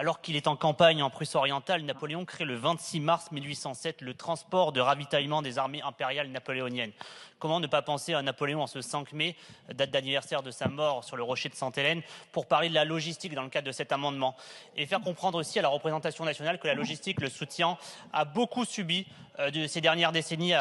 Alors qu'il est en campagne en Prusse orientale, Napoléon crée le 26 mars 1807 le transport de ravitaillement des armées impériales napoléoniennes. Comment ne pas penser à Napoléon en ce 5 mai, date d'anniversaire de sa mort sur le rocher de Sainte-Hélène, pour parler de la logistique dans le cadre de cet amendement et faire comprendre aussi à la représentation nationale que la logistique, le soutien, a beaucoup subi de ces dernières décennies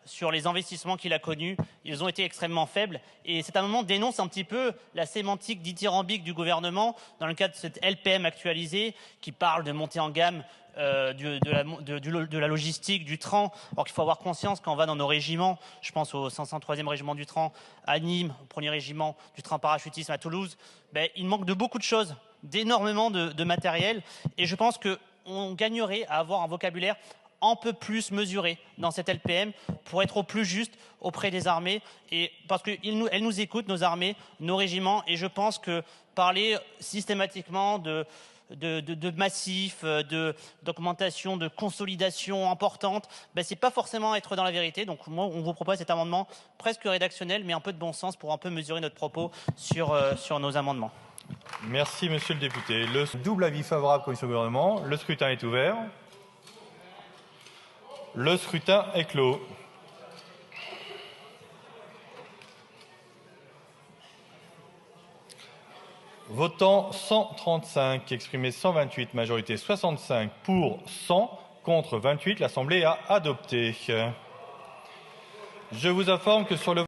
sur les investissements qu'il a connus. Ils ont été extrêmement faibles et cet amendement dénonce un petit peu la sémantique dithyrambique du gouvernement dans le cadre de cette LPM actualisée qui parle de montée en gamme de la logistique, du train. Alors qu'il faut avoir conscience quand on va dans nos régiments, je pense au 503e régiment du train à Nîmes, au 1er régiment du train parachutisme à Toulouse, il manque de beaucoup de choses, d'énormément de matériel et je pense qu'on gagnerait à avoir un vocabulaire un peu plus mesuré dans cette LPM pour être au plus juste auprès des armées et parce qu'elles nous écoutent, nos armées, nos régiments et je pense que parler systématiquement de massifs, d'augmentation, de consolidation importante, c'est pas forcément être dans la vérité. Donc moi, on vous propose cet amendement presque rédactionnel, mais un peu de bon sens pour un peu mesurer notre propos sur nos amendements. Merci, monsieur le député. Le double avis favorable commission gouvernement. Le scrutin est ouvert. Le scrutin est clos. Votant 135, exprimé 128, majorité 65 pour 100, contre 28, l'Assemblée a adopté. Je vous informe que sur le